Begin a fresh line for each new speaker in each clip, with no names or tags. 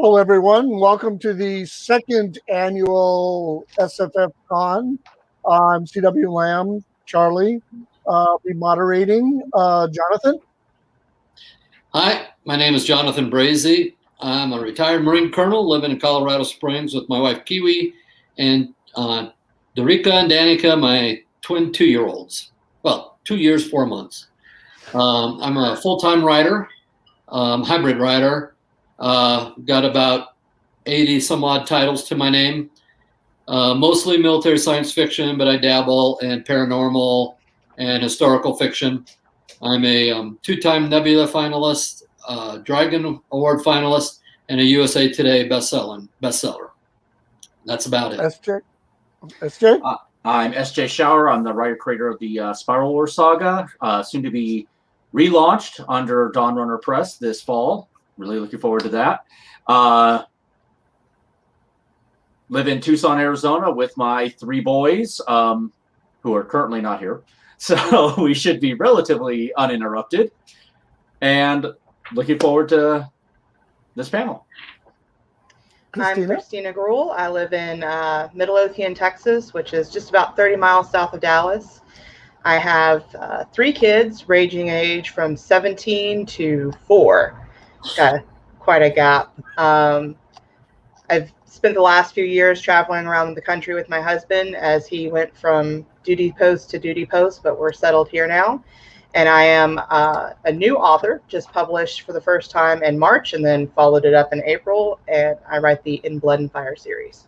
Hello, everyone. Welcome to the second annual SFFCon. I'm CW Lamb, Charlie. Be moderating. Jonathan.
Hi, my name is Jonathan Brazy. I'm a retired Marine Colonel living in Colorado Springs with my wife Kiwi and Dorica and Danica, my twin 2-year-olds. Well, 2 years, 4 months. I'm a full-time writer, hybrid writer. Got about 80 some odd titles to my name. Mostly military science fiction, but I dabble in paranormal and historical fiction. I'm a 2-time Nebula finalist, Dragon Award finalist, and a USA Today bestseller. That's about it.
SJ?
I'm SJ Shower. I'm the writer-creator of the Spiral Wars saga, soon to be relaunched under Dawn Runner Press this fall. Really looking forward to that. Live in Tucson, Arizona with my 3 boys, who are currently not here. So we should be relatively uninterrupted. And looking forward to this panel.
Christina?
I'm Christina Gruhl. I live in Midlothian, Texas, which is just about 30 miles south of Dallas. I have 3 kids ranging age from 17 to 4. Got quite a gap. I've spent the last few years traveling around the country with my husband as he went from duty post to duty post, but we're settled here now. And I am a new author, just published for the first time in March and then followed it up in April. And I write the In Blood and Fire series.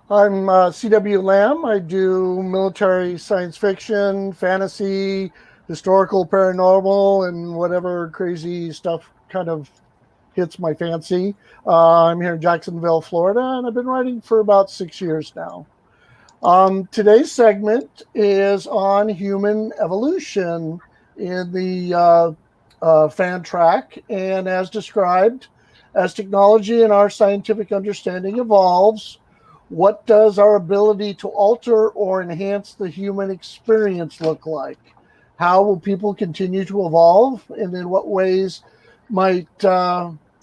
I'm CW Lamb. I do military science fiction, fantasy, historical, paranormal, and whatever crazy stuff kind of hits my fancy. I'm here in Jacksonville, Florida, and I've been writing for about 6 years now. Today's segment is on human evolution in the fan track, and as described, as technology and our scientific understanding evolves, what does our ability to alter or enhance the human experience look like? How will people continue to evolve, and in what ways might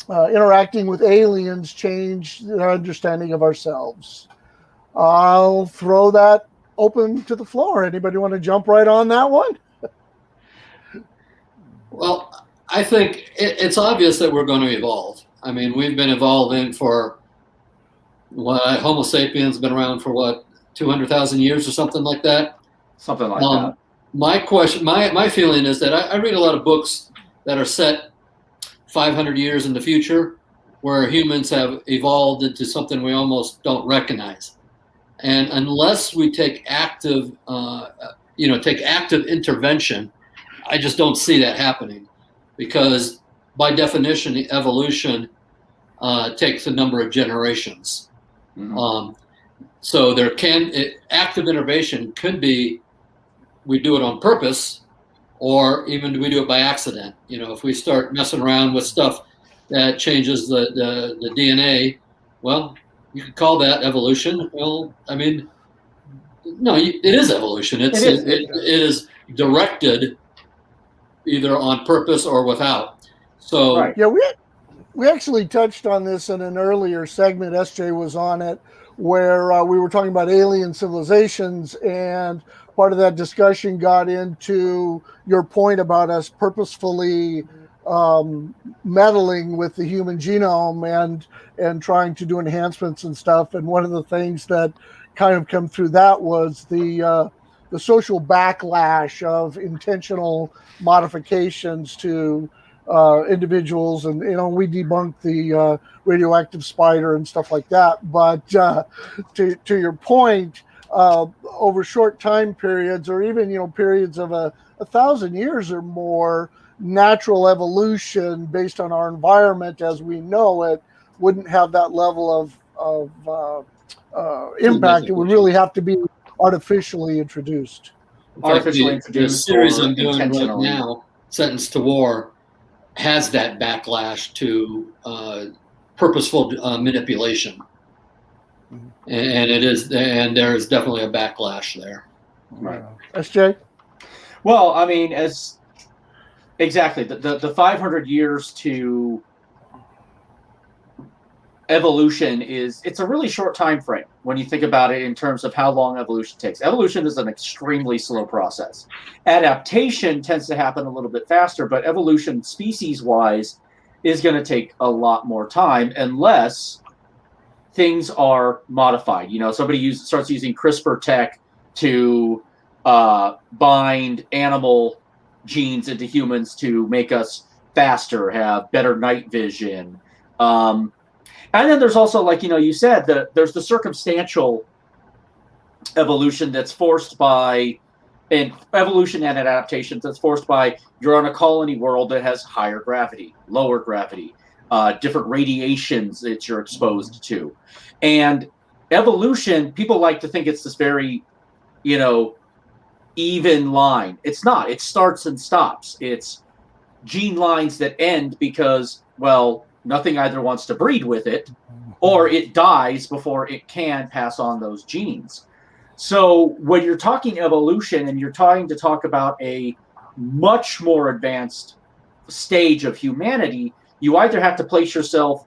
interacting with aliens change their understanding of ourselves? I'll throw that open to the floor. Anybody want to jump right on that one?
Well, I think it's obvious that we're going to evolve. I mean, we've been evolving for Homo sapiens been around for 200,000 years or something like that.
Something like that.
My feeling is that I read a lot of books that are set 500 years in the future, where humans have evolved into something we almost don't recognize. And unless we take active intervention, I just don't see that happening, because by definition, evolution takes a number of generations. Mm-hmm. So active intervention could be we do it on purpose, or even do we do it by accident? If we start messing around with stuff that changes the DNA, well, you could call that evolution. Well, I mean, no, it is evolution. It is directed either on purpose or without. So
right. Yeah, we actually touched on this in an earlier segment. SJ was on it, where we were talking about alien civilizations, and part of that discussion got into your point about us purposefully meddling with the human genome and trying to do enhancements and stuff. And one of the things that kind of come through that was the social backlash of intentional modifications to individuals, and we debunked the radioactive spider and stuff like that. But to your point, over short time periods, or even periods of 1,000 years or more, natural evolution based on our environment as we know it wouldn't have that level of impact. It would really have to be artificially introduced.
The series I'm doing right now, Sentenced to War, has that backlash to purposeful manipulation, and there is definitely a backlash there.
Right.
SJ?
Well, I mean, exactly the 500 years to evolution it's a really short time frame when you think about it in terms of how long evolution takes. Evolution is an extremely slow process. Adaptation tends to happen a little bit faster, but evolution species-wise is going to take a lot more time unless things are modified. Somebody starts using CRISPR tech to bind animal genes into humans to make us faster, have better night vision. And then there's also, like, you said, there's the circumstantial evolution that's forced by, and evolution and adaptation that's forced by, you're on a colony world that has higher gravity, lower gravity, different radiations that you're exposed to. And evolution, people like to think it's this very, even line. It's not. It starts and stops. It's gene lines that end because, well, nothing either wants to breed with it, or it dies before it can pass on those genes. So when you're talking evolution and you're trying to talk about a much more advanced stage of humanity, you either have to place yourself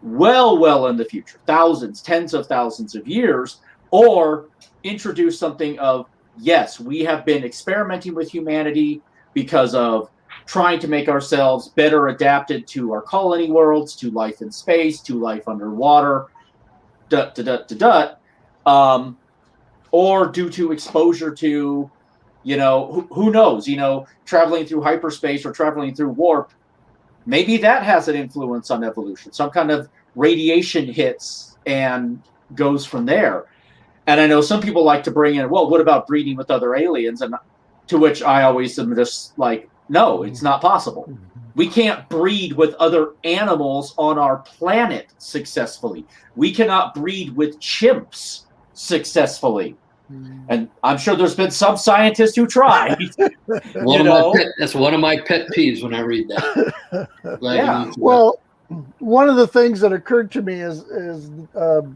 well in the future, thousands, tens of thousands of years, or introduce something of, yes, we have been experimenting with humanity because of trying to make ourselves better adapted to our colony worlds, to life in space, to life underwater, or due to exposure to, who knows, traveling through hyperspace or traveling through warp. Maybe that has an influence on evolution. Some kind of radiation hits and goes from there. And I know some people like to bring in, well, what about breeding with other aliens? And to which I always am just like, no, it's not possible. We can't breed with other animals on our planet successfully. We cannot breed with chimps successfully. And I'm sure there's been some scientists who tried.
That's one of my pet peeves when I read that.
Yeah.
Well, one of the things that occurred to me is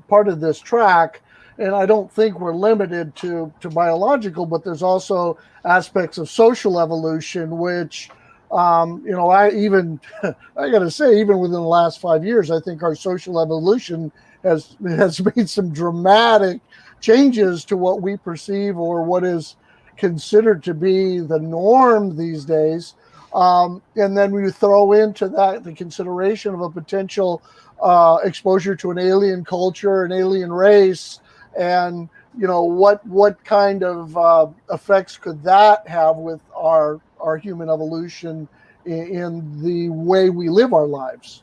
part of this track, and I don't think we're limited to biological, but there's also aspects of social evolution, which, I got to say, even within the last 5 years, I think our social evolution has made some dramatic changes to what we perceive or what is considered to be the norm these days. And then we throw into that the consideration of a potential exposure to an alien culture, an alien race, and what kind of effects could that have with our human evolution in the way we live our lives.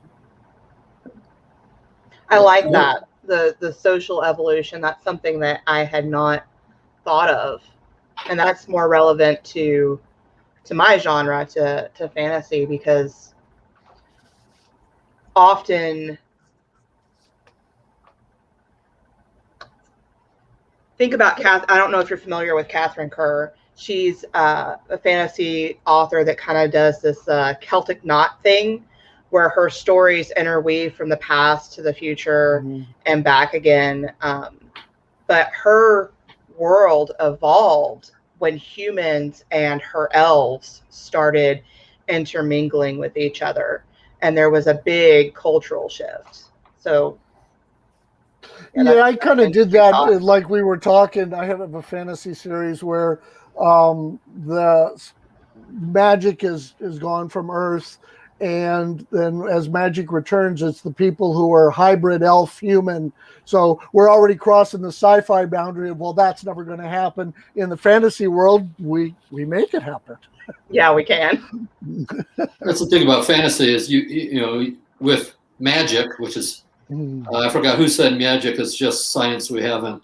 I like that, the social evolution. That's something that I had not thought of, and that's more relevant to my genre, to fantasy, because often think about I don't know if you're familiar with Catherine Kerr. She's a fantasy author that kind of does this Celtic knot thing, where her stories interweave from the past to the future and back again. But her world evolved when humans and her elves started intermingling with each other, and there was a big cultural shift. So
yeah, I kind of did that. Like we were talking, I have a fantasy series where the magic is gone from Earth, and then as magic returns, it's the people who are hybrid elf human. So we're already crossing the sci-fi boundary of, well, that's never going to happen. In the fantasy world, we make it happen.
Yeah, we can.
That's the thing about fantasy is you know, with magic, which is I forgot who said magic is just science we haven't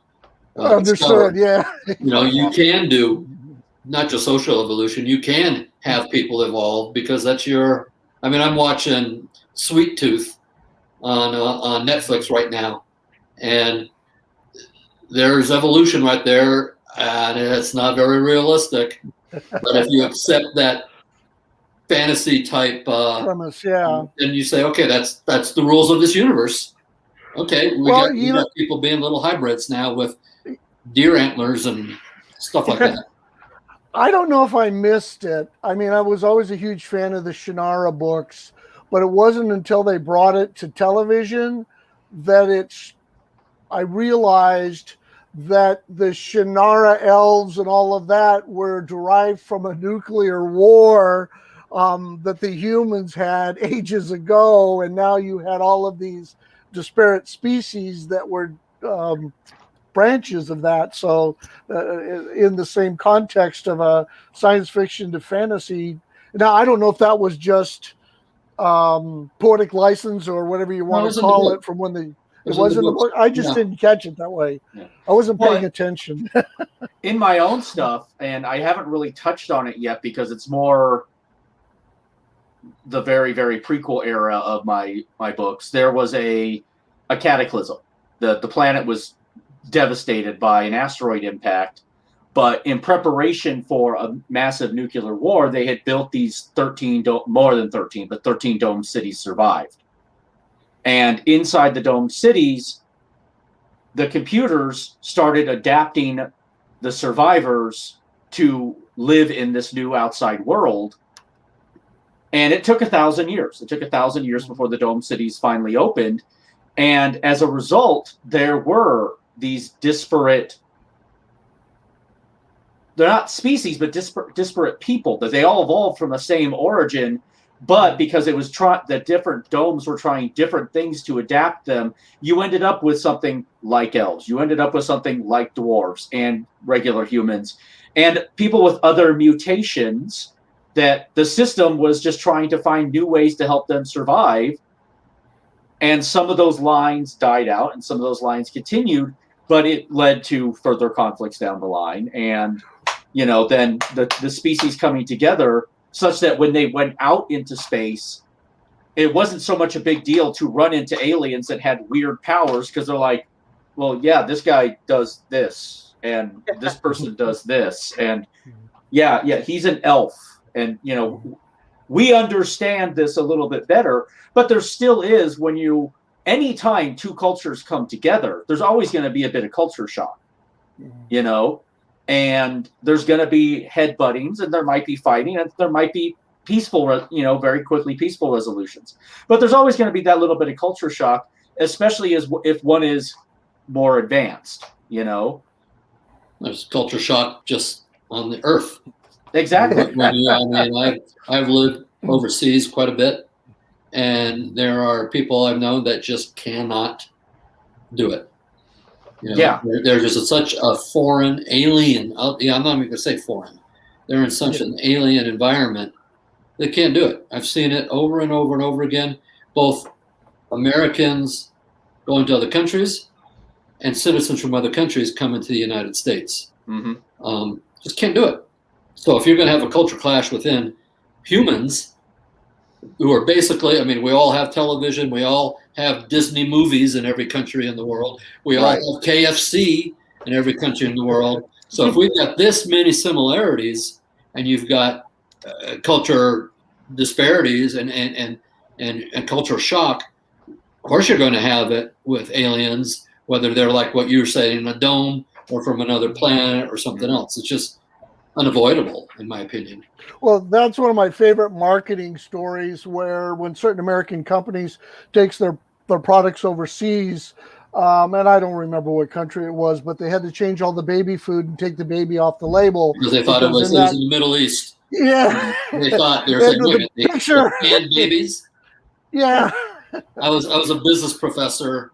understood. Yeah,
you can do not just social evolution. You can have people evolve because that's your. I mean, I'm watching Sweet Tooth on Netflix right now, and there's evolution right there, and it's not very realistic. But if you accept that fantasy type
premise, yeah,
then you say, okay, that's the rules of this universe. Okay, we got people being little hybrids now with deer antlers and stuff like that.
I don't know if I missed it. I mean, I was always a huge fan of the Shannara books, but it wasn't until they brought it to television that I realized that the Shannara elves and all of that were derived from a nuclear war that the humans had ages ago, and now you had all of these disparate species that were branches of that. So in the same context of a science fiction to fantasy, now I don't know if that was just poetic license or whatever you want to call it from when it was in the book. I just didn't catch it that way.
Yeah.
I wasn't paying attention.
In my own stuff, and I haven't really touched on it yet because it's more the very, very prequel era of my books, there was a cataclysm. The planet was devastated by an asteroid impact, but in preparation for a massive nuclear war, they had built these 13 domed cities survived. And inside the domed cities, the computers started adapting the survivors to live in this new outside world. And it took 1,000 years. It took 1,000 years before the domed cities finally opened. And as a result, there were these disparate, they're not species, but disparate people, that they all evolved from the same origin. But because it was the different domes were trying different things to adapt them, you ended up with something like elves. You ended up with something like dwarves and regular humans and people with other mutations that the system was just trying to find new ways to help them survive. And some of those lines died out and some of those lines continued, but it led to further conflicts down the line. And, then the species coming together such that when they went out into space, it wasn't so much a big deal to run into aliens that had weird powers because they're like, well, yeah, this guy does this and this person does this. And yeah, he's an elf. And, we understand this a little bit better, but there still is anytime two cultures come together, there's always going to be a bit of culture shock, and there's going to be headbuttings and there might be fighting and there might be peaceful, very quickly peaceful resolutions. But there's always going to be that little bit of culture shock, especially if one is more advanced,
There's culture shock just on the earth.
Exactly.
I've lived overseas quite a bit, and there are people I've known that just cannot do it. They're just such a foreign alien. I'm not even going to say foreign. They're in such an alien environment. They can't do it. I've seen it over and over and over again. Both Americans going to other countries and citizens from other countries coming to the United States. Mm-hmm. Just can't do it. So if you're going to have a culture clash within humans, who are basically, we all have television, we all have Disney movies in every country in the world, we all have KFC in every country in the world. So if we've got this many similarities and you've got culture disparities and culture shock, of course you're going to have it with aliens, whether they're like what you were saying, in a dome or from another planet or something else. It's just unavoidable, in my opinion.
Well, that's one of my favorite marketing stories, where when certain American companies takes their products overseas, and I don't remember what country it was, but they had to change all the baby food and take the baby off the label
because they thought it was in the Middle East.
Yeah,
they thought they were saying,
picture
and babies.
Yeah,
I was a business professor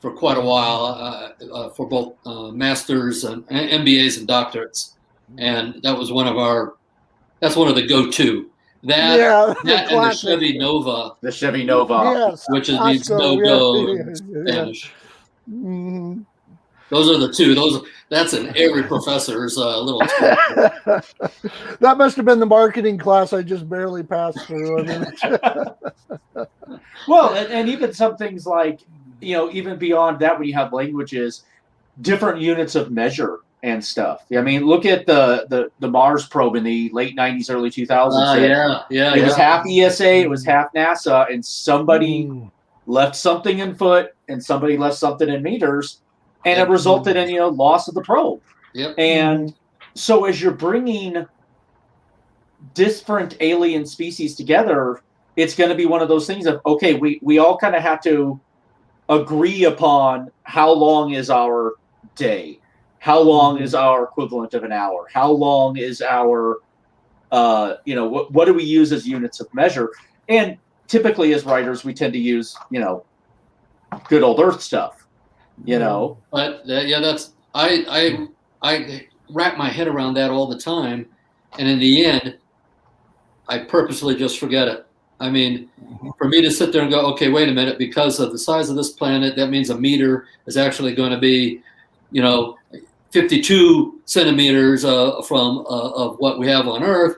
for quite a while, for both masters and MBAs and doctorates. And that was that's one of the go-to. That and the Chevy Nova.
The Chevy Nova.
Yes,
which means no-go in Spanish.
Mm-hmm.
Those are the two. That's in every professor's little
That must have been the marketing class I just barely passed through.
Well, and even some things like, even beyond that, when you have languages, different units of measure and stuff. Look at the Mars probe in the late 90s, early 2000s. It was half ESA, it was half NASA, and somebody left something in foot and somebody left something in meters, and it resulted in loss of the probe.
Yep.
And so as you're bringing different alien species together, it's going to be one of those things of, okay, we all kind of have to agree upon how long is our day, how long is our equivalent of an hour, how long is our, what do we use as units of measure? And typically as writers, we tend to use, good old Earth stuff,
But that's I wrap my head around that all the time, and in the end, I purposely just forget it. I mean, for me to sit there and go, okay, wait a minute, because of the size of this planet, that means a meter is actually going to be, 52 centimeters from of what we have on Earth,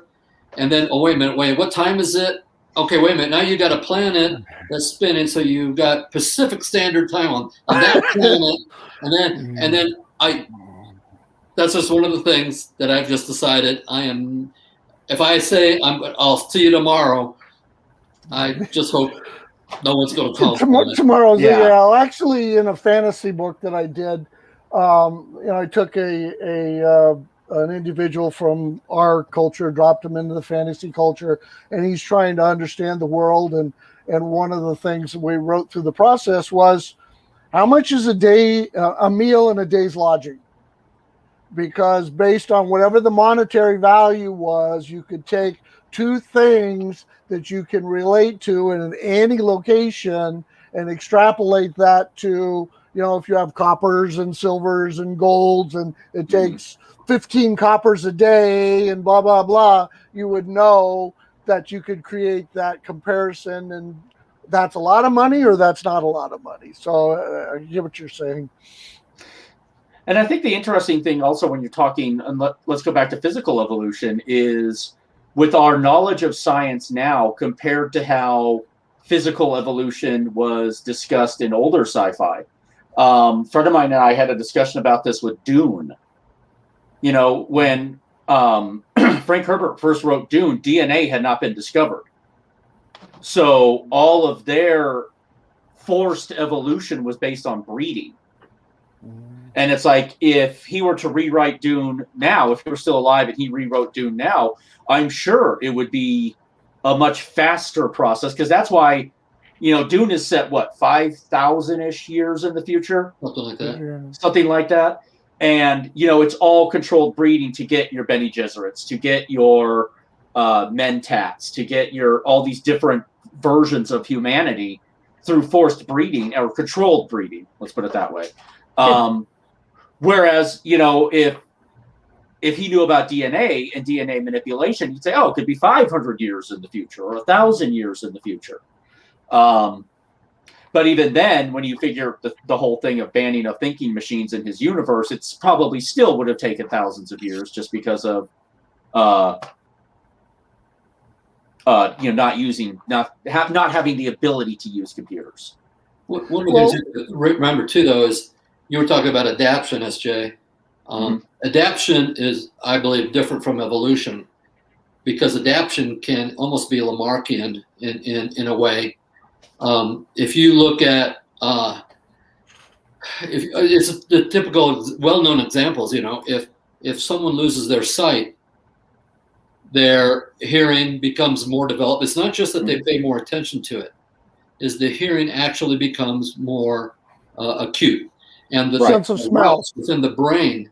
and then wait a minute, what time is it? Okay, wait a minute. Now you got a planet that's spinning, so you've got Pacific Standard Time on that planet, and then that's just one of the things that I've just decided I am. If I say I'll see you tomorrow, I just hope no one's going to call.
Tomorrow's actually in a fantasy book that I did. I took an individual from our culture, dropped him into the fantasy culture, and he's trying to understand the world. And one of the things we wrote through the process was, how much is a meal and a day's lodging? Because based on whatever the monetary value was, you could take two things that you can relate to in any location and extrapolate that to, if you have coppers and silvers and golds and it takes 15 coppers a day and blah, blah, blah, you would know that you could create that comparison, and that's a lot of money or that's not a lot of money. So I get what you're saying.
And I think the interesting thing also when you're talking, and let's go back to physical evolution, is with our knowledge of science now compared to how physical evolution was discussed in older sci-fi. A friend of mine and I had a discussion about this with Dune. When Frank Herbert first wrote Dune, DNA had not been discovered. So all of their forced evolution was based on breeding. And it's like, if he were to rewrite Dune now, if he were still alive and he rewrote Dune now, I'm sure it would be a much faster process, because that's why, Dune is set, 5,000-ish years in the future?
Something like that.
Yeah.
Something like that. And, it's all controlled breeding to get your Bene Gesserits, to get your Mentats, to get all these different versions of humanity through forced breeding or controlled breeding. Let's put it that way. Whereas, if he knew about DNA and DNA manipulation, he'd say, it could be 500 years in the future or 1,000 years in the future. But even then, when you figure the whole thing of banning of thinking machines in his universe, it's probably still would have taken thousands of years, just because of not having the ability to use computers.
One of the things to remember too, though, is you were talking about adaptation, SJ. Adaptation is, I believe, different from evolution, because adaptation can almost be Lamarckian in a way. If you look at, if it's the typical well-known examples, if someone loses their sight, their hearing becomes more developed. It's not just that they pay more attention to it; is the hearing actually becomes more acute. And the
sense of smell
within the brain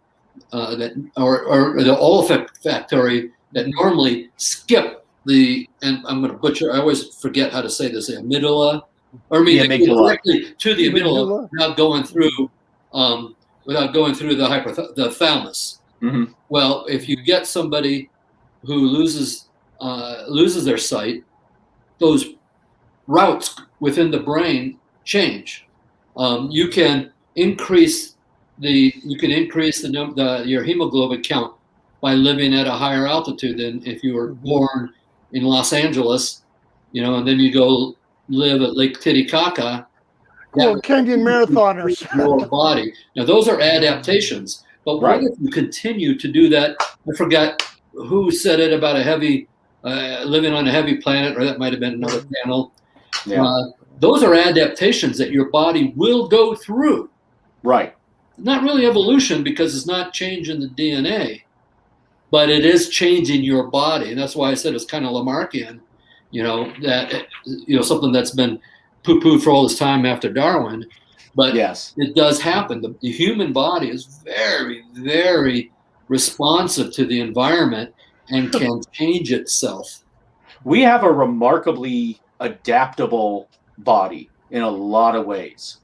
or the olfactory that normally skip and I'm going to butcher, I always forget how to say this, the amygdala, directly to the amygdala without going through the thalamus.
Mm-hmm.
Well, if you get somebody who loses their sight, those routes within the brain change. You can increase your hemoglobin count by living at a higher altitude than if you were born in Los Angeles, and then you go live at Lake Titicaca.
Kenyan marathoners.
Your body. Now those are adaptations, but what if you continue to do that? I forgot who said it about living on a heavy planet, or that might have been another panel.
Yeah.
Those are adaptations that your body will go through.
Right.
Not really evolution, because it's not changing the DNA, but it is changing your body. And that's why I said it's kind of Lamarckian, that something that's been poo-pooed for all this time after Darwin. But
Yes.
it does happen. The human body is very, very responsive to the environment and can change itself.
We have a remarkably adaptable body in a lot of ways.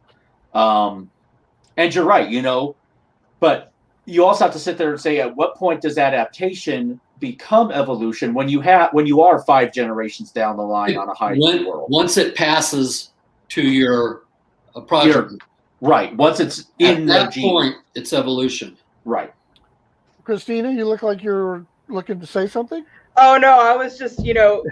And you're right, but you also have to sit there and say, at what point does adaptation become evolution when you are 5 generations down the line on a high world?
Once it passes to your progeny.
Right. Once it's in
at that
gene.
point, it's evolution.
Right.
Christina, you look like you're looking to say something.
Oh no, I was just,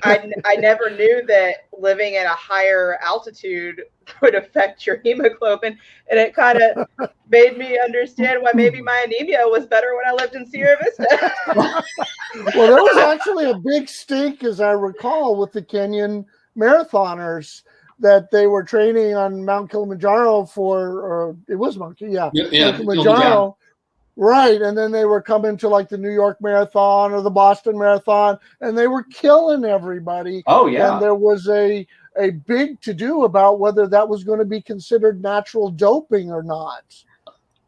I never knew that living at a higher altitude would affect your hemoglobin, and it kind of made me understand why maybe my anemia was better when I lived in Sierra Vista.
Well, there was actually a big stink, as I recall, with the Kenyan marathoners that they were training on Mount Kilimanjaro or it was Mount Kilimanjaro. Right, and then they were coming to like the New York Marathon or the Boston Marathon, and they were killing everybody.
Oh, yeah.
And there was a big to-do about whether that was going to be considered natural doping or not.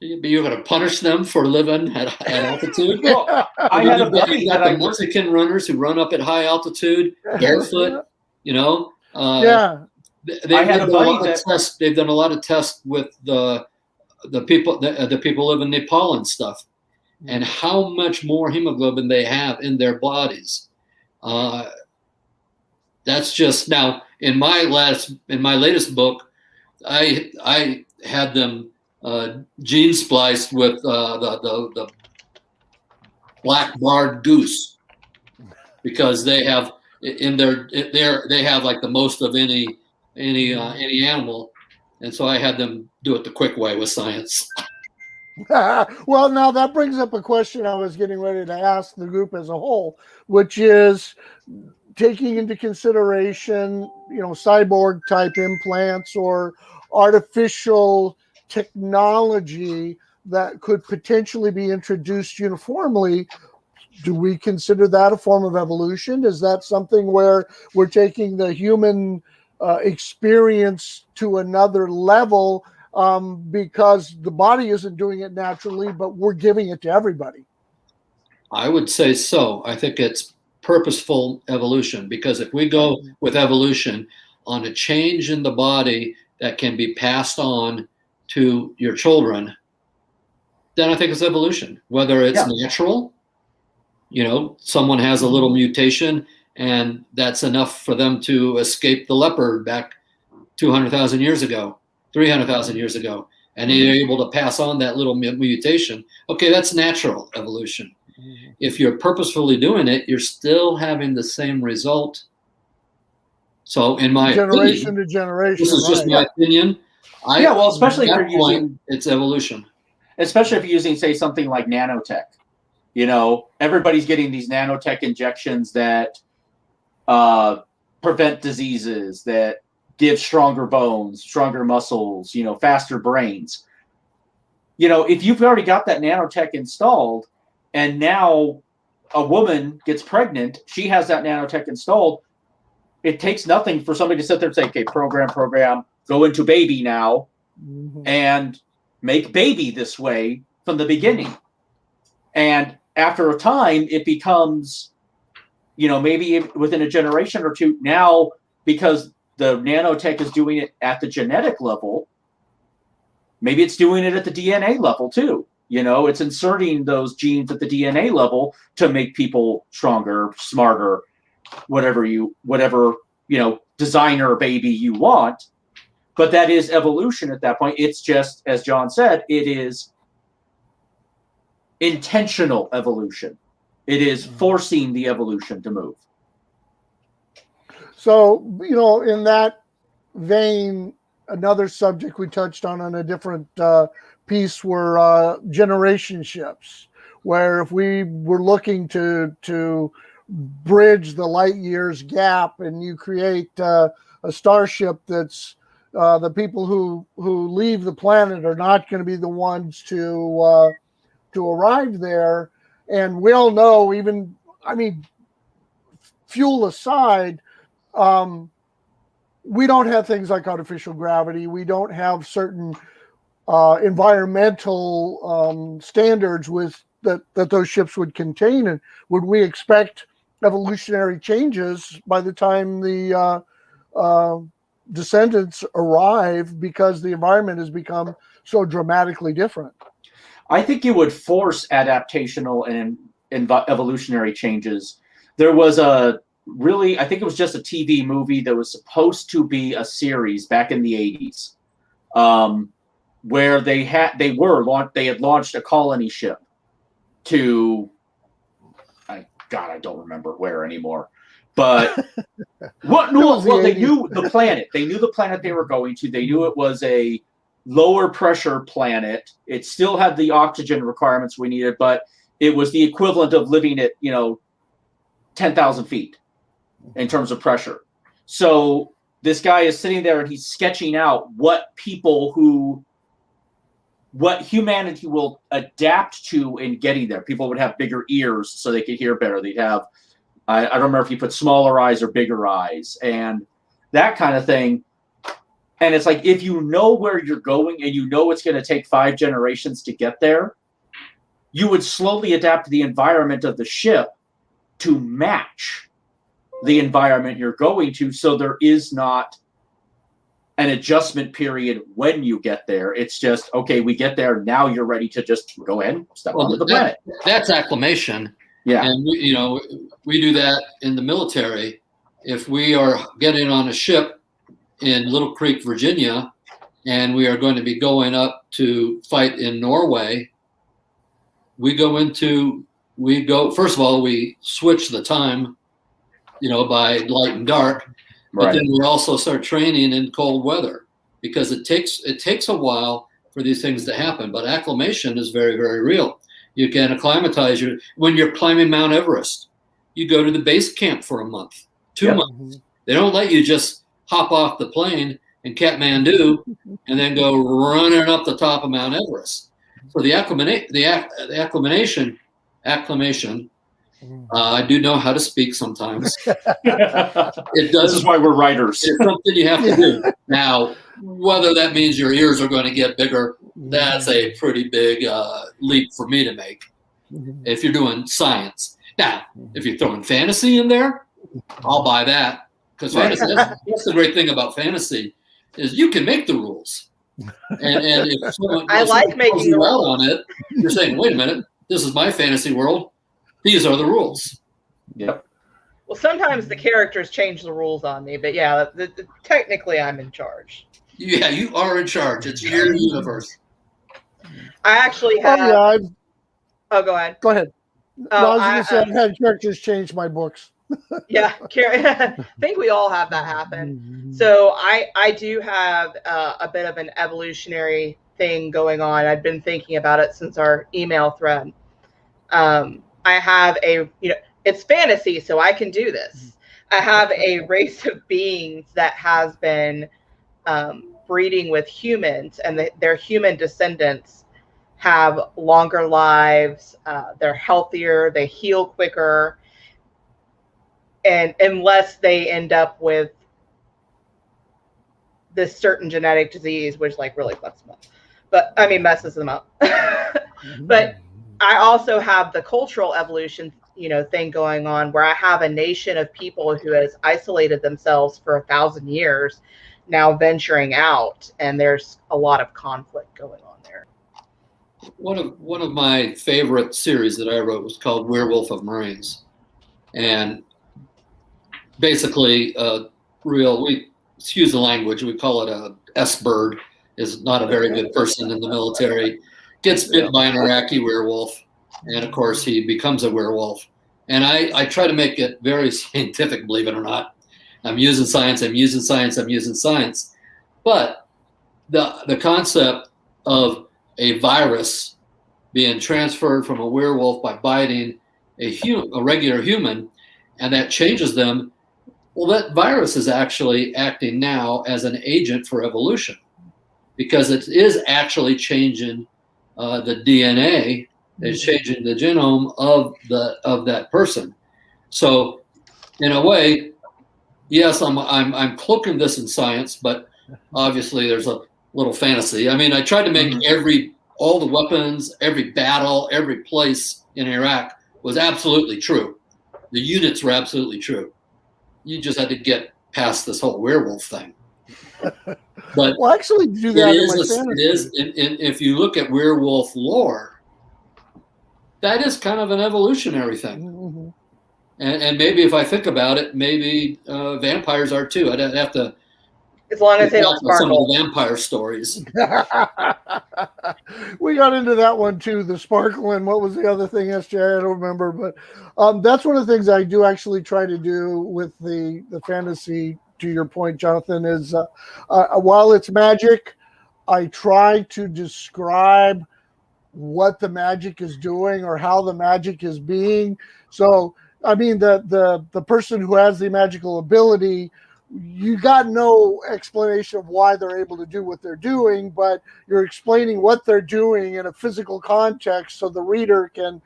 You're going to punish them for living at altitude?
Well, I had a buddy that
the Mexican runners who run up at high altitude, barefoot,
Yeah.
They've done a lot of tests with the people live in Nepal and stuff, and how much more hemoglobin they have in their bodies. That's just now in my latest book, I had them gene spliced with the black barred goose, because they have they have like the most of any animal. And so I had them do it the quick way with science.
Well, now that brings up a question I was getting ready to ask the group as a whole, which is taking into consideration, cyborg type implants or artificial technology that could potentially be introduced uniformly. Do we consider that a form of evolution? Is that something where we're taking the human experience to another level because the body isn't doing it naturally, but we're giving it to everybody?
I would say so. I think it's purposeful evolution, because if we go with evolution on a change in the body that can be passed on to your children, then I think it's evolution. Whether it's natural, someone has a little mutation and that's enough for them to escape the leopard back 200,000 years ago, 300,000 years ago, and they're able to pass on that little mutation. Okay, that's natural evolution. If you're purposefully doing it, you're still having the same result. So in my
generation
opinion,
to generation,
this is just my opinion.
Especially if you're using,
it's evolution.
Especially if you're using, say, something like nanotech. Everybody's getting these nanotech injections that prevent diseases, that give stronger bones, stronger muscles, faster brains. If you've already got that nanotech installed, and now a woman gets pregnant, she has that nanotech installed, it takes nothing for somebody to sit there and say, okay, program, go into baby now, and make baby this way from the beginning. And after a time, it becomes, maybe within a generation or two now, because the nanotech is doing it at the genetic level, maybe it's doing it at the DNA level too. It's inserting those genes at the DNA level to make people stronger, smarter, whatever designer baby you want. But that is evolution at that point. It's just, as John said, it is intentional evolution. It is forcing the evolution to move.
So, in that vein, another subject we touched on a different piece were generationships, where if we were looking to bridge the light years gap, and you create a starship that's the people who leave the planet are not going to be the ones to arrive there. And we all know, fuel aside, we don't have things like artificial gravity. We don't have certain environmental standards that those ships would contain. And would we expect evolutionary changes by the time the descendants arrive, because the environment has become so dramatically different?
I think it would force adaptational and evolutionary changes. There was I think it was just a TV movie that was supposed to be a series back in the 80s, where they had launched a colony ship to, I don't remember where anymore. But they knew the planet. They knew the planet they were going to. They knew it was a lower pressure planet. It still had the oxygen requirements we needed, but it was the equivalent of living at 10,000 feet in terms of pressure. So this guy is sitting there and he's sketching out what humanity will adapt to in getting there. People would have bigger ears so they could hear better. They'd have, I don't remember if he put smaller eyes or bigger eyes and that kind of thing. And it's like, if you know where you're going and you know it's going to take 5 generations to get there, you would slowly adapt the environment of the ship to match the environment you're going to, so there is not an adjustment period when you get there. It's just, okay, we get there, now you're ready to just go ahead and step onto the planet.
That's acclimation.
Yeah.
And we do that in the military. If we are getting on a ship in Little Creek, Virginia, and we are going to be going up to fight in Norway, first of all, we switch the time, by light and dark, but then we also start training in cold weather, because it takes a while for these things to happen. But acclimation is very, very real. You can acclimatize when you're climbing Mount Everest. You go to the base camp for a month, 2 months. They don't let you just hop off the plane in Kathmandu and then go running up the top of Mount Everest. So the acclimation, I do know how to speak sometimes. It does.
This is why we're writers.
It's something you have to do. Now, whether that means your ears are going to get bigger, that's a pretty big leap for me to make if you're doing science. Now, if you're throwing fantasy in there, I'll buy that. Because that's the great thing about fantasy is you can make the rules. And if someone
making the rules
on it, you're saying, wait a minute, this is my fantasy world. These are the rules.
Yep.
Well, sometimes the characters change the rules on me, but yeah, technically I'm in charge.
Yeah, you are in charge. It's your universe.
I actually have. Oh, go ahead.
Go ahead. I was going to say I've had characters change my books.
Yeah, I think we all have that happen. So I do have a bit of an evolutionary thing going on. I've been thinking about it since our email thread. I have it's fantasy, so I can do this. I have a race of beings that has been breeding with humans, and their human descendants have longer lives. They're healthier. They heal quicker. And unless they end up with this certain genetic disease, which really fucks them up, messes them up. But I also have the cultural evolution, thing going on, where I have a nation of people who has isolated themselves for 1,000 years, now venturing out, and there's a lot of conflict going on there.
One of my favorite series that I wrote was called Werewolf of Marines, and basically, excuse the language, we call it a S-bird, is not a very good person in the military, gets bit by an Iraqi werewolf, and of course he becomes a werewolf. And I try to make it very scientific, believe it or not. I'm using science. But the concept of a virus being transferred from a werewolf by biting a regular human, and that changes them. Well, that virus is actually acting now as an agent for evolution, because it is actually changing the DNA. It's changing the genome of that person. So, in a way, yes, I'm cloaking this in science, but obviously there's a little fantasy. I mean, I tried to make all the weapons, every battle, every place in Iraq was absolutely true. The units were absolutely true. You just had to get past this whole werewolf thing. But
well, I actually do that in my fantasy.
It is, if you look at werewolf lore, that is kind of an evolutionary thing.
Mm-hmm.
And maybe if I think about it, maybe vampires are too. I'd have to.
As long as they don't
Some of
sparkle.
the vampire stories.
We got into that one too, the sparkle, and what was the other thing, SJ? I don't remember, but that's one of the things I do actually try to do with the fantasy. To your point, Jonathan, is while it's magic, I try to describe what the magic is doing or how the magic is being. So, I mean, the person who has the magical ability, you got no explanation of why they're able to do what they're doing, but you're explaining what they're doing in a physical context so the reader can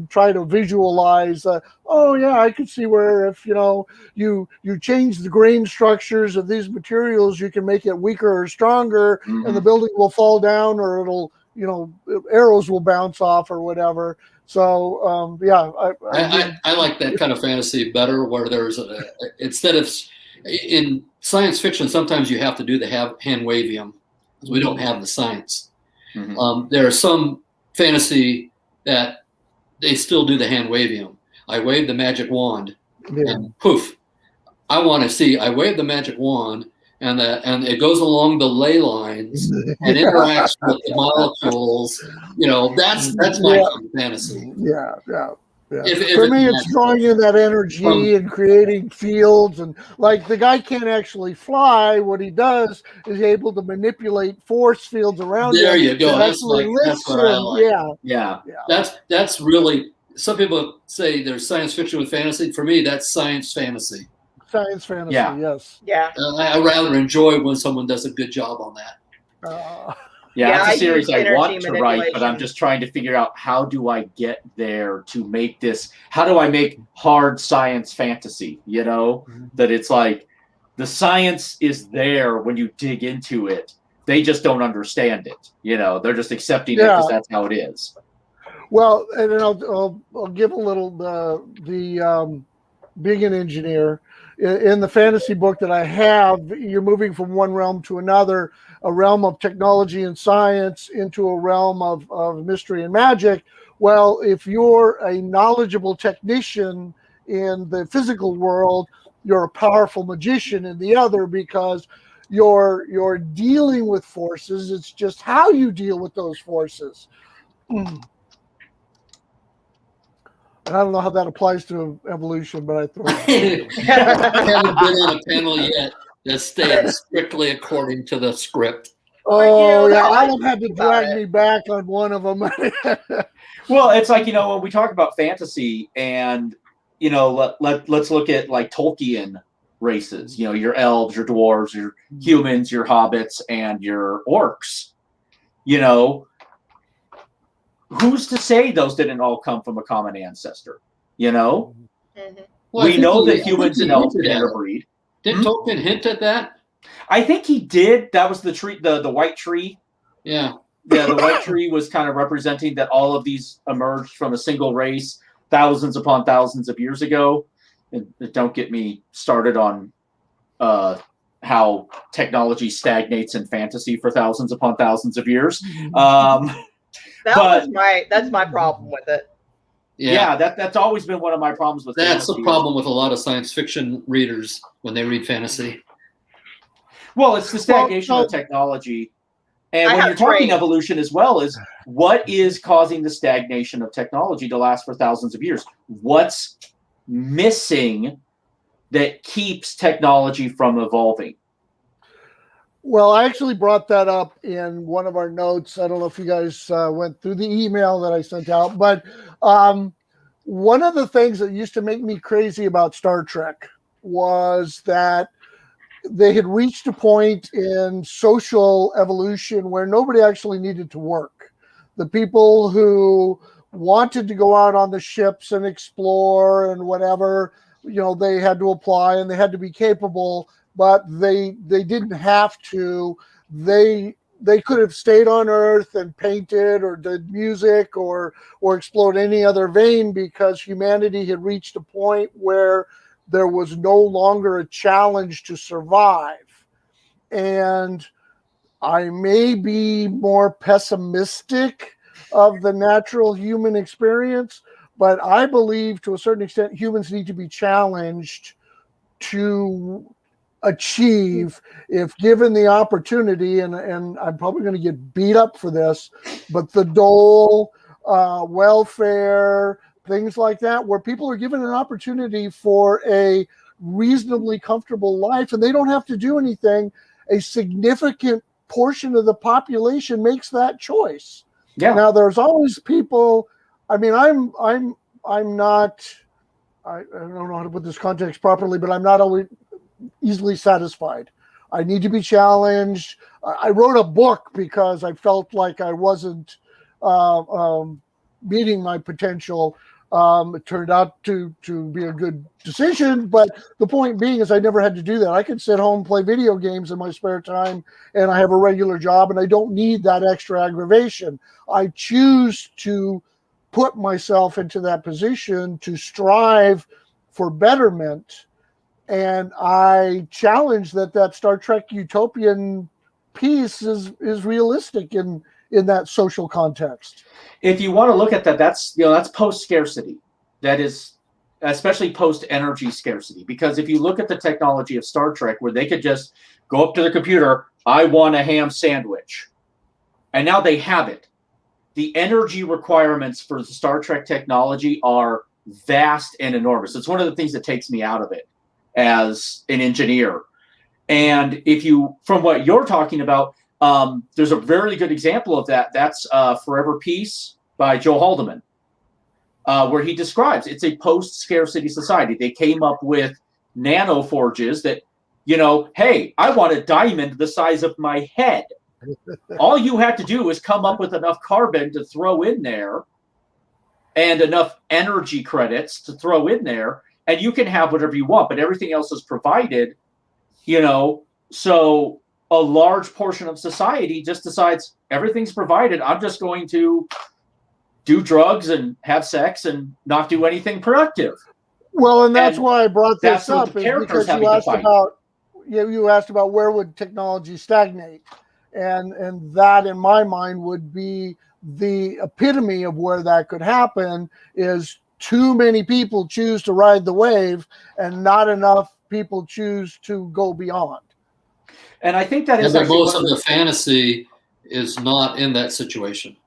try to visualize, oh yeah, I could see where if you change the grain structures of these materials, you can make it weaker or stronger, and the building will fall down, or it'll arrows will bounce off or whatever. So yeah,
I like that kind of fantasy better, where there's instead of in science fiction, sometimes you have to do the hand wavium because we don't have the science. There are some fantasy that they still do the hand wavium. I wave the magic wand, and poof. I want to see. I wave the magic wand, and it goes along the ley lines and interacts with the molecules. That's my kind of fantasy.
Yeah.
If
for me, it's drawing in that energy and creating fields, and like the guy can't actually fly. What he does is able to manipulate force fields around him.
There you go. That's what I like.
Yeah.
That's really. Some people say there's science fiction with fantasy. For me, that's science fantasy.
Science fantasy. Yes.
Yeah.
I rather enjoy when someone does a good job on that.
It's a series I want to write, but I'm just trying to figure out how do I get there to make this. How do I make hard science fantasy? That it's like the science is there when you dig into it. They just don't understand it. They're just accepting it because that's how it is.
Well, and then I'll give a little the being an engineer. In the fantasy book that I have, you're moving from one realm to another, a realm of technology and science into a realm of mystery and magic. Well, if you're a knowledgeable technician in the physical world, you're a powerful magician in the other, because you're dealing with forces. It's just how you deal with those forces. I don't know how that applies to evolution, but I thought
I haven't been on a panel yet that stayed strictly according to the script.
Oh, yeah, Alan had to drag me back on one of them.
Well, it's like, when we talk about fantasy and, let's look at like Tolkien races, your elves, your dwarves, your humans, your hobbits, and your orcs. Who's to say those didn't all come from a common ancestor?
Well,
we know that humans and elves can interbreed.
Did Tolkien hint at that?
I think he did. That was the tree, the white tree.
Yeah.
Yeah, the white tree was kind of representing that all of these emerged from a single race thousands upon thousands of years ago. And don't get me started on how technology stagnates in fantasy for thousands upon thousands of years.
That's my problem with it.
Yeah, that's always been one of my problems with
that's
fantasy.
The problem with a lot of science fiction readers when they read fantasy.
Well, it's the stagnation of technology. And when you're talking evolution as well, is what is causing the stagnation of technology to last for thousands of years? What's missing that keeps technology from evolving?
Well, I actually brought that up in one of our notes. I don't know if you guys went through the email that I sent out, but one of the things that used to make me crazy about Star Trek was that they had reached a point in social evolution where nobody actually needed to work. The people who wanted to go out on the ships and explore and whatever, they had to apply and they had to be capable, but they didn't have to. They could have stayed on Earth and painted or did music or explored any other vein, because humanity had reached a point where there was no longer a challenge to survive. And I may be more pessimistic of the natural human experience, but I believe to a certain extent humans need to be challenged to achieve, if given the opportunity, and I'm probably going to get beat up for this, but the dole, welfare, things like that, where people are given an opportunity for a reasonably comfortable life and they don't have to do anything. A significant portion of the population makes that choice.
Yeah.
Now there's always people. I mean, I'm not. I don't know how to put this context properly, but I'm not always easily satisfied. I need to be challenged. I wrote a book because I felt like I wasn't meeting my potential. It turned out to be a good decision, but the point being is I never had to do that. I could sit home, play video games in my spare time, and I have a regular job, and I don't need that extra aggravation. I choose to put myself into that position to strive for betterment, and I challenge that Star Trek utopian piece is realistic in that social context.
If you want to look at that, that's post scarcity. That is especially post energy scarcity, because if you look at the technology of Star Trek, where they could just go up to the computer, I want a ham sandwich, and now they have it. The energy requirements for the Star Trek technology are vast and enormous. It's one of the things that takes me out of it as an engineer. And if you, from what you're talking about, there's a very good example of that. That's Forever Peace by Joe Haldeman, where he describes it's a post-scarcity society. They came up with nano forges that, hey, I want a diamond the size of my head. All you had to do is come up with enough carbon to throw in there and enough energy credits to throw in there, and you can have whatever you want, but everything else is provided, so a large portion of society just decides everything's provided. I'm just going to do drugs and have sex and not do anything productive.
Well, and that's why I brought this up, is because you asked about where would technology stagnate. And that, in my mind, would be the epitome of where that could happen, is too many people choose to ride the wave and not enough people choose to go beyond.
And I think that is
most of the fantasy is not in that situation.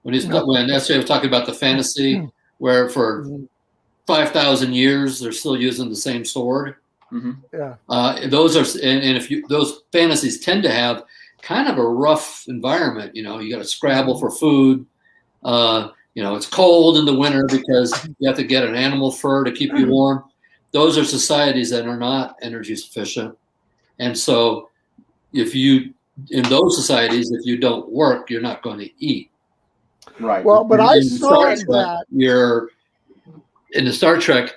When SJ was talking about the fantasy, where for 5,000 years they're still using the same sword.
Mm-hmm.
Yeah.
Those fantasies tend to have kind of a rough environment. You got to scrabble for food. It's cold in the winter because you have to get an animal fur to keep you warm. Those are societies that are not energy sufficient. And so in those societies, if you don't work, you're not going to eat.
Right.
Well, but I saw that.
In the Star Trek,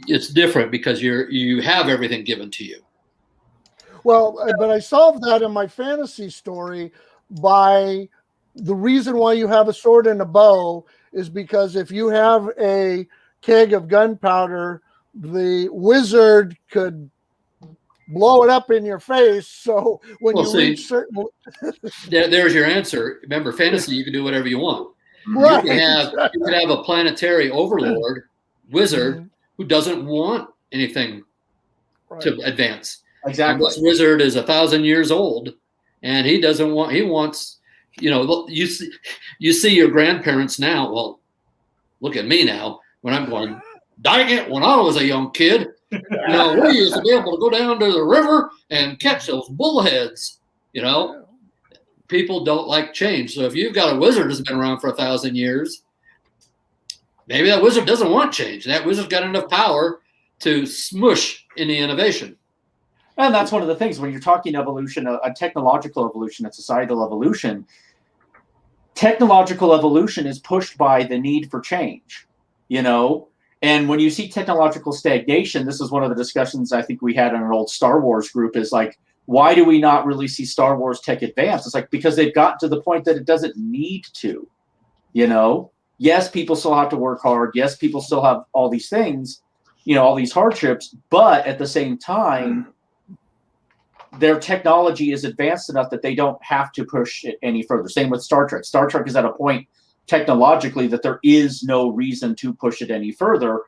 it's different because you have everything given to you.
Well, but I solved that in my fantasy story by the reason why you have a sword and a bow is because if you have a keg of gunpowder, the wizard could blow it up in your face. So when reach certain,
there's your answer. Remember, fantasy, you can do whatever you want.
Right.
You can have a planetary overlord wizard who doesn't want anything to advance.
Exactly.
And this wizard is 1,000 years old, and he doesn't want. He wants. You see your grandparents now. Well, look at me now. When I'm going, dang it! When I was a young kid, we used to be able to go down to the river and catch those bullheads. People don't like change. So if you've got a wizard that's been around for 1,000 years, maybe that wizard doesn't want change. That wizard's got enough power to smush any innovation.
And that's one of the things when you're talking evolution, a technological evolution, a societal evolution. Technological evolution is pushed by the need for change, And when you see technological stagnation, this is one of the discussions I think we had in an old Star Wars group, is like, why do we not really see Star Wars tech advance? It's like, because they've gotten to the point that it doesn't need to, Yes, people still have to work hard. Yes, people still have all these things, all these hardships, but at the same time, their technology is advanced enough that they don't have to push it any further. Same with Star Trek. Star Trek is at a point technologically that there is no reason to push it any further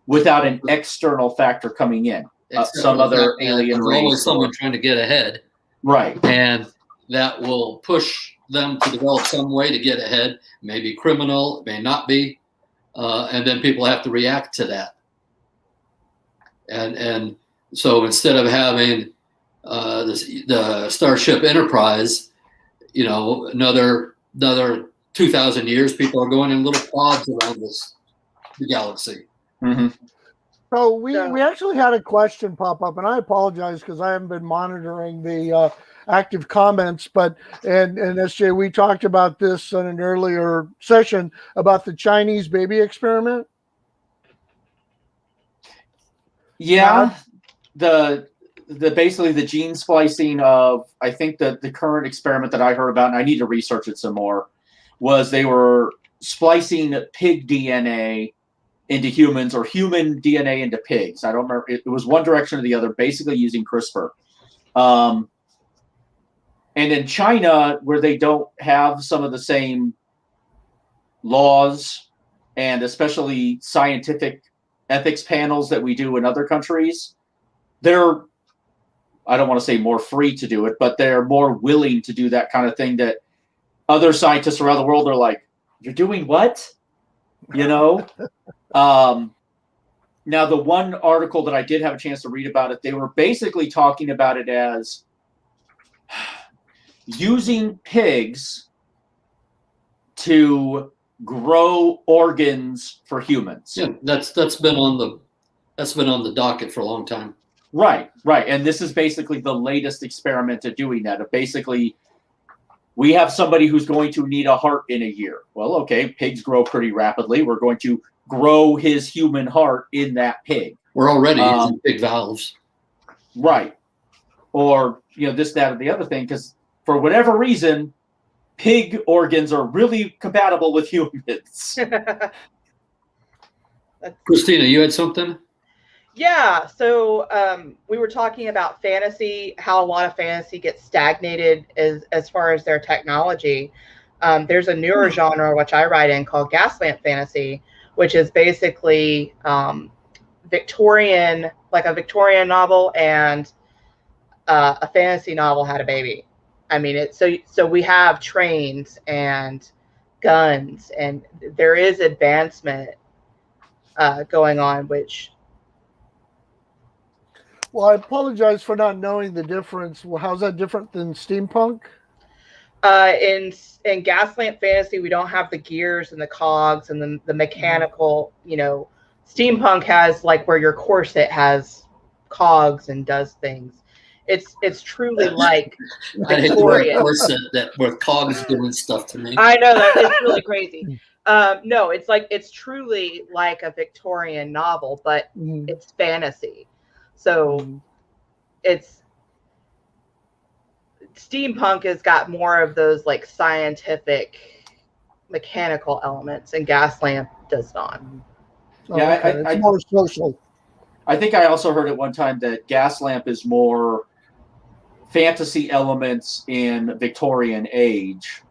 without an external factor coming in. Some other alien
There's
race.
always someone trying to get ahead.
Right.
And that will push them to develop some way to get ahead. It may be criminal, it may not be. And then people have to react to that. And so instead of having the Starship Enterprise, another 2,000 years, people are going in little pods around the galaxy.
Mm-hmm.
So we actually had a question pop up, and I apologize because I haven't been monitoring the active comments. And SJ, we talked about this in an earlier session about the Chinese baby experiment.
Yeah, the basically the gene splicing of, I think that the current experiment that I heard about, and I need to research it some more, was they were splicing pig DNA into humans or human DNA into pigs. I don't remember. It was one direction or the other, basically using CRISPR. And in China, where they don't have some of the same laws and especially scientific ethics panels that we do in other countries, they're, I don't want to say more free to do it, but they're more willing to do that kind of thing that other scientists around the world are like, you're doing what? Now, the one article that I did have a chance to read about it, they were basically talking about it as using pigs to grow organs for humans.
Yeah, that's been on the docket for a long time.
Right. And this is basically the latest experiment at doing that. Of basically, we have somebody who's going to need a heart in a year. Well, okay, pigs grow pretty rapidly. We're going to grow his human heart in that pig.
We're already using pig valves.
Right. Or, this, that, or the other thing, because for whatever reason, pig organs are really compatible with humans.
Christina, you had something?
Yeah, so we were talking about fantasy, how a lot of fantasy gets stagnated as far as their technology. There's a newer genre, which I write in, called Gaslamp Fantasy, which is basically Victorian, like a Victorian novel and a fantasy novel had a baby. I mean, so we have trains and guns, and there is advancement going on, which...
Well, I apologize for not knowing the difference. Well, how's that different than steampunk?
In Gaslamp Fantasy, we don't have the gears and the cogs and the mechanical. Steampunk has like where your corset has cogs and does things. It's truly like Victorian.
I hate the corset that where cogs doing stuff to me.
I know that it's really crazy. No, it's truly like a Victorian novel, but it's fantasy. So it's steampunk has got more of those like scientific mechanical elements, and Gaslamp does not.
Yeah,
it's more social.
I think I also heard at one time that Gaslamp is more fantasy elements in Victorian age,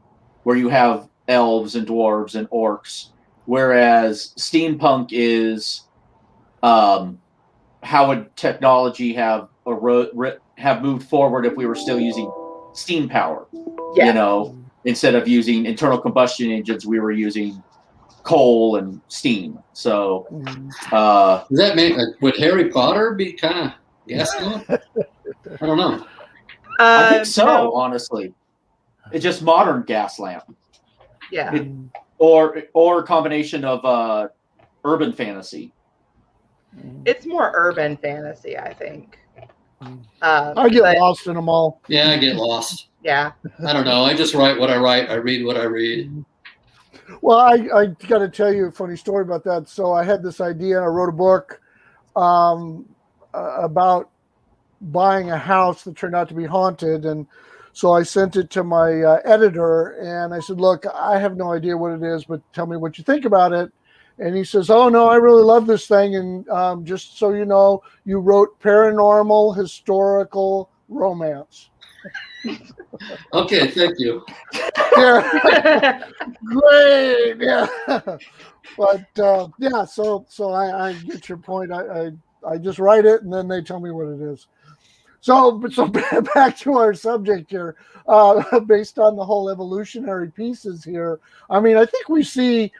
where you have elves and dwarves and orcs, whereas steampunk is how would technology have moved forward if we were still using steam power?
Yeah.
Instead of using internal combustion engines, we were using coal and steam. So,
does that mean would Harry Potter be kind of Gaslamp? I don't know.
I think so.
No.
Honestly, it's just modern Gaslamp.
Yeah.
Or a combination of urban fantasy.
It's more urban fantasy, I think.
I get lost in them all.
Yeah, I get lost.
Yeah.
I don't know. I just write what I write. I read what I read.
Well, I got to tell you a funny story about that. So I had this idea, and I wrote a book about buying a house that turned out to be haunted. And so I sent it to my editor, and I said, look, I have no idea what it is, but tell me what you think about it. And he says, oh, no, I really love this thing. And just so you know, you wrote paranormal historical romance.
Okay, thank you.
Yeah. Great. Yeah. But yeah, so I get your point. I just write it, and then they tell me what it is. So back to our subject here, based on the whole evolutionary pieces here. I mean, I think we see,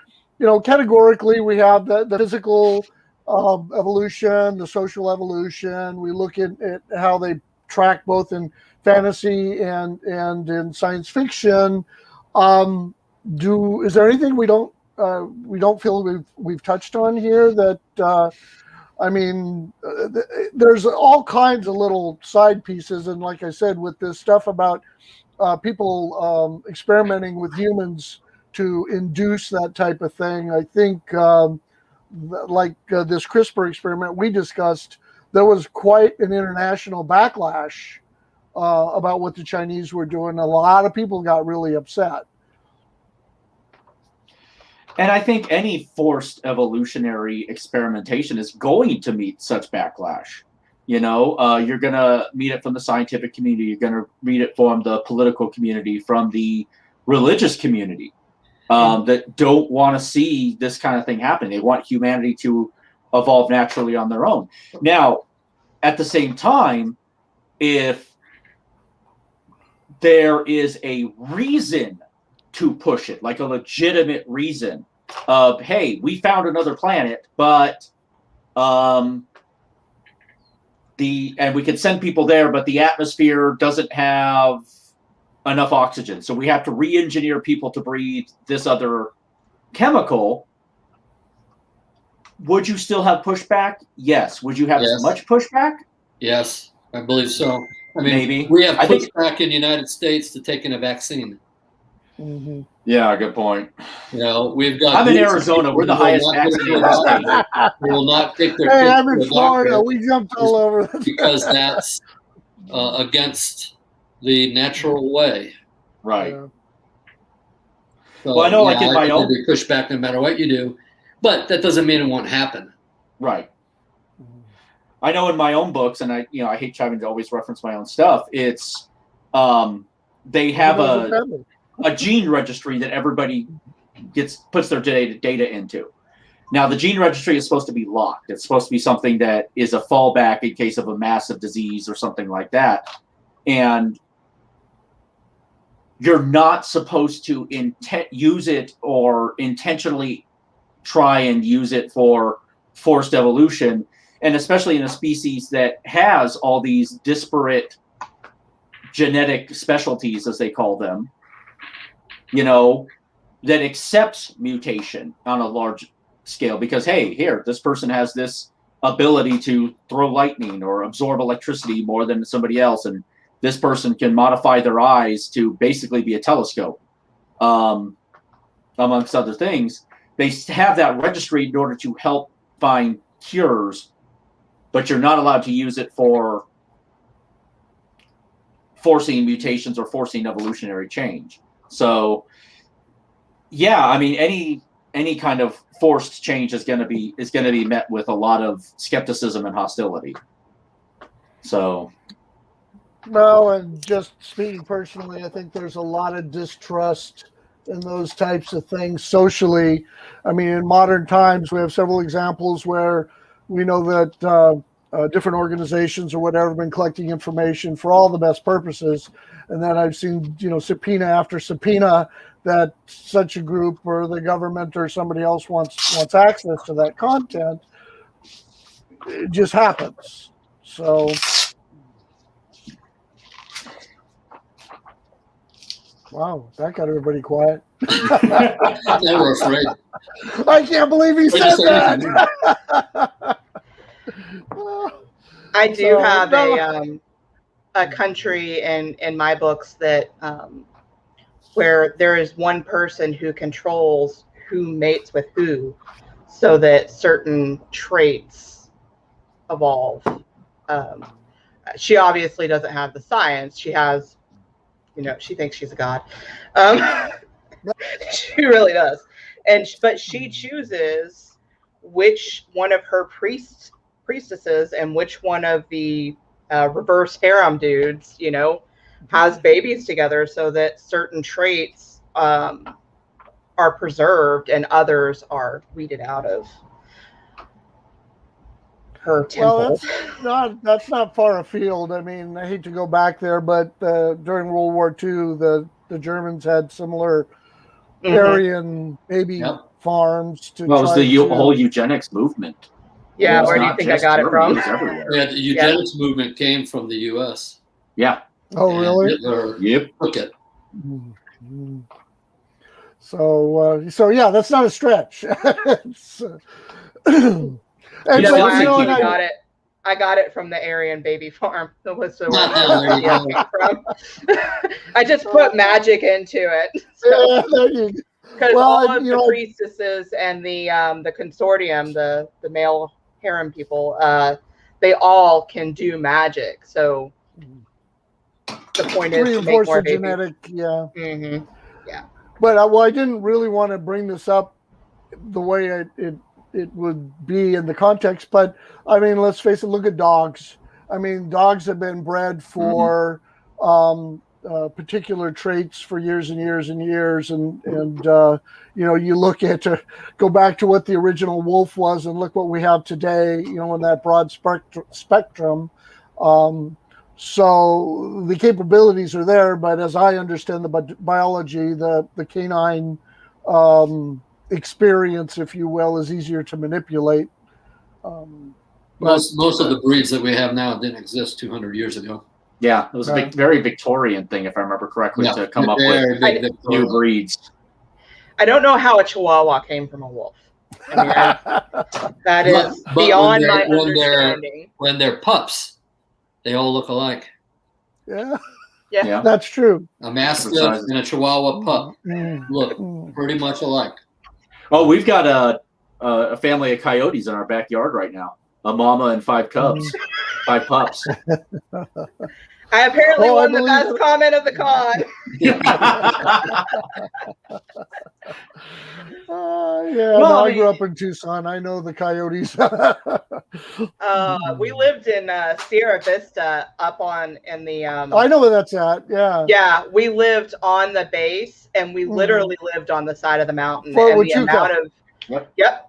categorically we have the physical evolution, the social evolution. We look at how they track both in fantasy and in science fiction. Is there anything we don't feel we've touched on here that? There's all kinds of little side pieces, and like I said, with this stuff about people experimenting with humans to induce that type of thing, I think this CRISPR experiment we discussed, there was quite an international backlash about what the Chinese were doing. A lot of people got really upset.
And I think any forced evolutionary experimentation is going to meet such backlash. You're going to meet it from the scientific community. You're going to meet it from the political community, from the religious community that don't want to see this kind of thing happen. They want humanity to evolve naturally on their own. Now, at the same time, if there is a reason to push it, like a legitimate reason of, hey, we found another planet, but and we can send people there, but the atmosphere doesn't have enough oxygen, so we have to re-engineer people to breathe this other chemical. Would you still have pushback? Yes. Would you have as much pushback?
Yes, I believe so. I mean,
maybe
we have pushback in the United States to taking a vaccine.
Mm-hmm.
Yeah, good point.
We've got.
I'm in Arizona. We're the highest vaccinated state.
We will not take their
Hey,
kids
I'm
to
in
a
Florida.
doctor
We jumped all over
because that's against the natural way.
Right.
Yeah.
So,
well, I know, like in my own,
be pushback no matter what you do, but that doesn't mean it won't happen.
Right. I know in my own books, and I hate having to always reference my own stuff. It's they have a gene registry that everybody puts their data into. Now, the gene registry is supposed to be locked. It's supposed to be something that is a fallback in case of a massive disease or something like that. And you're not supposed to use it or intentionally try and use it for forced evolution. And especially in a species that has all these disparate genetic specialties, as they call them, that accepts mutation on a large scale because, hey, here, this person has this ability to throw lightning or absorb electricity more than somebody else. And this person can modify their eyes to basically be a telescope, amongst other things. They have that registry in order to help find cures, but you're not allowed to use it for forcing mutations or forcing evolutionary change. So, yeah, I mean, any kind of forced change is going to be met with a lot of skepticism and hostility. So,
no, and just speaking personally, I think there's a lot of distrust in those types of things socially. I mean, in modern times, we have several examples where we know that different organizations or whatever have been collecting information for all the best purposes. And then I've seen, subpoena after subpoena that such a group or the government or somebody else wants access to that content. It just happens. So, wow, that got everybody quiet.
They were afraid.
I can't believe he said that.
I do have a country in my books that where there is one person who controls who mates with who, so that certain traits evolve. She obviously doesn't have the science. She has, she thinks she's a god. She really does. But she chooses which one of her priestesses and which one of the reverse harem dudes, has babies together, so that certain traits are preserved and others are weeded out of her temple.
Well, that's not far afield. I mean, I hate to go back there, but during World War II, the Germans had similar Aryan baby farms to.
Well, it was the whole eugenics movement.
Yeah, where do you think I got it from?
Yeah, the eugenics movement came from the U.S.
Yeah.
Oh, really?
Yep. Took it.
So yeah, that's not a stretch.
I got it from the Aryan baby farm. That was the one from. I just put magic into it. Because all of the priestesses and the consortium, the male harem people, they all can do magic. So the point is to make more babies.
Genetic, yeah.
Mm-hmm. Yeah.
But I didn't really want to bring this up the way it would be in the context. But I mean, let's face it. Look at dogs. I mean, dogs have been bred for particular traits for years and years and years, and you look at go back to what the original wolf was, and look what we have today. In that broad spectrum. So the capabilities are there, but as I understand the biology, the canine experience, if you will, is easier to manipulate.
Most of the breeds that we have now didn't exist 200 years ago.
Yeah, it was a very Victorian thing, if I remember correctly, to come up with new breeds.
I don't know how a Chihuahua came from a wolf. I mean, that is beyond my understanding.
When they're pups, they all look alike.
Yeah,
that's
true.
A Mastiff and a Chihuahua pup look pretty much alike.
Oh, we've got a family of coyotes in our backyard right now. A mama and 5 cubs, 5 pups.
I apparently won the best comment of the con.
I grew up in Tucson. I know the coyotes.
We lived in Sierra Vista in the.
I know where that's at. Yeah.
Yeah, we lived on the base, and we literally lived on the side of the mountain. Yep.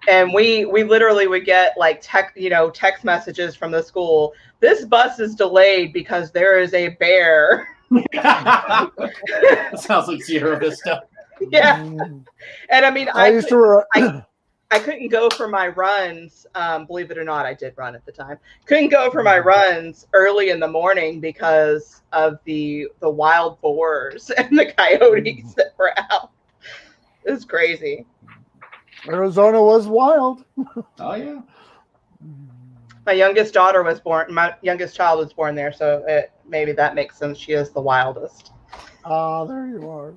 And we literally would get like text messages from the school. This bus is delayed because there is a bear.
Sounds like Sierra Vista.
Yeah. And I mean, I couldn't go for my runs. Believe it or not, I did run at the time. Couldn't go for my runs early in the morning because of the wild boars and the coyotes that were out. It was crazy.
Arizona was wild.
Oh yeah.
My youngest child was born there, so maybe that makes sense. She is the wildest.
There you are.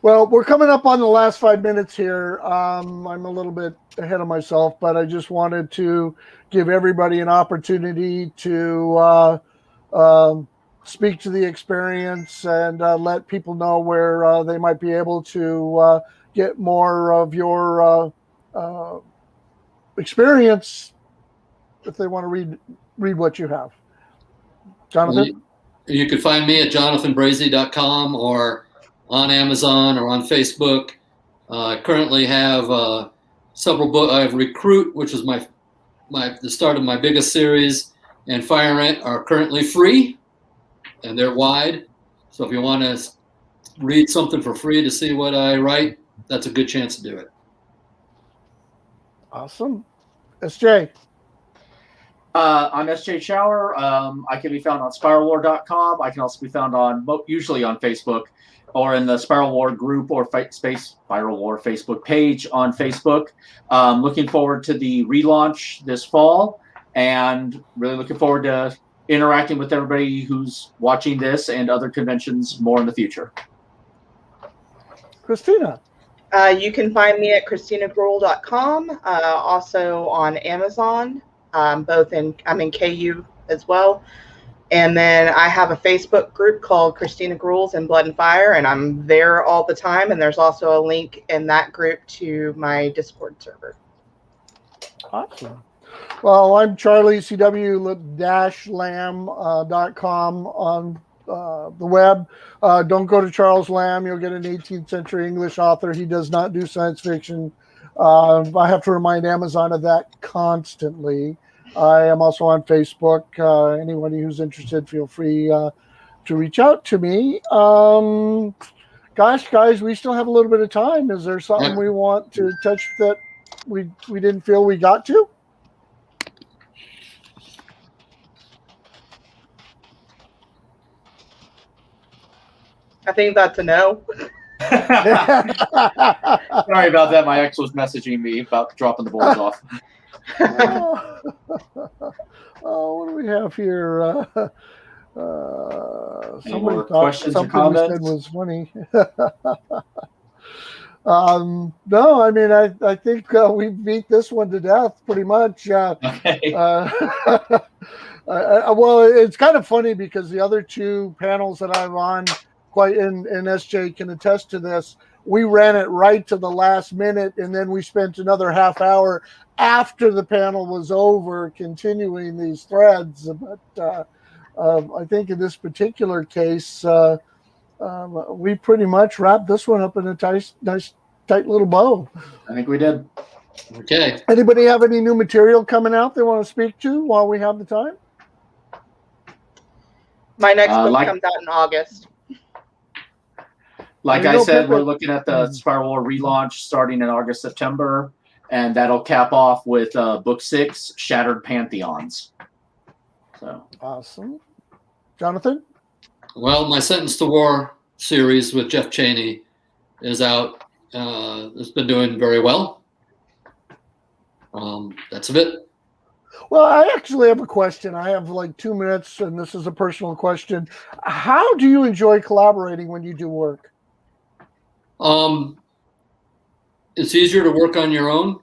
Well, we're coming up on the last 5 minutes here. I'm a little bit ahead of myself, but I just wanted to give everybody an opportunity to speak to the experience and let people know where they might be able to get more of your experience if they want to read what you have. Jonathan?
You can find me at jonathanbrazy.com or on Amazon or on Facebook. I currently have several books. I have Recruit, which is the start of my biggest series, and Fire Ant are currently free, and they're wide. So if you want to read something for free to see what I write, that's a good chance to do it.
Awesome. SJ?
I'm SJ Shower. I can be found on spiralwar.com. I can also be found usually on Facebook or in the Spiral War group or Spiral War Facebook page on Facebook. Looking forward to the relaunch this fall and really looking forward to interacting with everybody who's watching this and other conventions more in the future.
Christina.
You can find me at christinagruel.com, also on Amazon, I'm in KU as well. And then I have a Facebook group called Christina Gruels in Blood and Fire, and I'm there all the time. And there's also a link in that group to my Discord server.
Awesome. Well, I'm charlie-lamb.com on the web. Don't go to Charles Lamb. You'll get an 18th century English author. He does not do science fiction. I have to remind Amazon of that constantly. I am also on Facebook. Anyone who's interested, feel free to reach out to me. Gosh, guys, we still have a little bit of time. Is there something we want to touch that we didn't feel we got to?
I think that's a no.
Sorry about that. My ex was messaging me about dropping the boys off.
What do we have here? Somebody
more
thought
questions or
something we said
comments?
was funny. No, I mean, I think we beat this one to death pretty much.
Okay.
Well, it's kind of funny because the other two panels that I'm on, and SJ can attest to this, we ran it right to the last minute, and then we spent another half hour after the panel was over continuing these threads. But I think in this particular case, we pretty much wrapped this one up in a nice, tight little bow.
I think we did.
Okay.
Anybody have any new material coming out they want to speak to while we have the time?
My next book comes out in August.
Like I said, we're looking at the Spiral War relaunch starting in August, September, and that'll cap off with book 6, Shattered Pantheons. So
Awesome. Jonathan?
Well, my Sentence to War series with Jeff Chaney is out. It's been doing very well. That's it.
Well, I actually have a question. I have like 2 minutes, and this is a personal question. How do you enjoy collaborating when you do work?
It's easier to work on your own,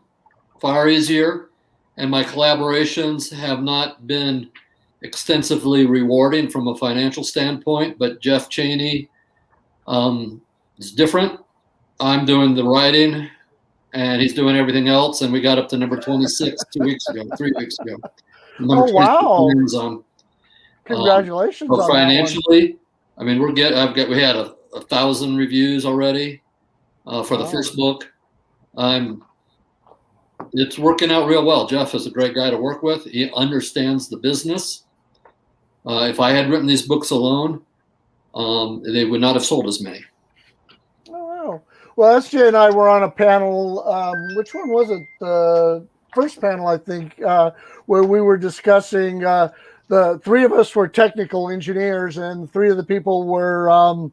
far easier, and my collaborations have not been extensively rewarding from a financial standpoint, but Jeff Chaney is different. I'm doing the writing, and he's doing everything else, and we got up to number 26 3 weeks ago. Number 26
wow.
on Amazon.
Congratulations
But
on
financially, I mean, we had 1,000 reviews already for the first book. It's working out real well. Jeff is a great guy to work with. He understands the business. If I had written these books alone, they would not have sold as many.
Oh, wow. Well, SJ and I were on a panel. Which one was it? The first panel, I think, where we were discussing. The 3 of us were technical engineers, and 3 of the people were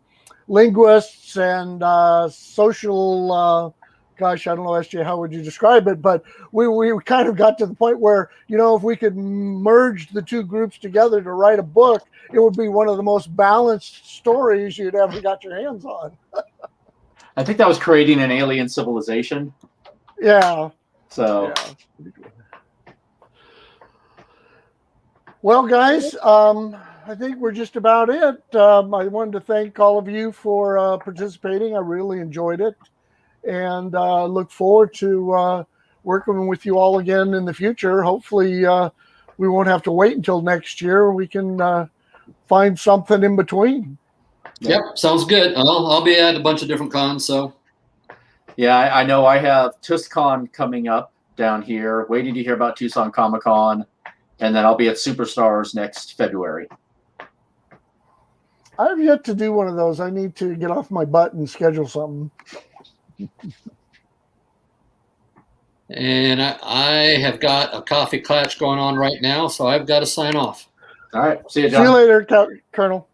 linguists and social. Gosh, I don't know, SJ, how would you describe it? But we kind of got to the point where, if we could merge the 2 groups together to write a book, it would be one of the most balanced stories you'd ever got your hands on.
I think that was creating an alien civilization.
Yeah.
So.
Yeah. Well, guys, I think we're just about it. I wanted to thank all of you for participating. I really enjoyed it, and look forward to working with you all again in the future. Hopefully, we won't have to wait until next year. We can find something in between.
Yep, sounds good. I'll be at a bunch of different cons. So,
yeah, I know I have TuskCon coming up down here. Waiting to hear about Tucson Comic-Con. And then I'll be at Superstars next February.
I've yet to do one of those. I need to get off my butt and schedule something.
And I have got a coffee clutch going on right now, so I've got to sign off.
All right. See you, John.
See you later, Colonel.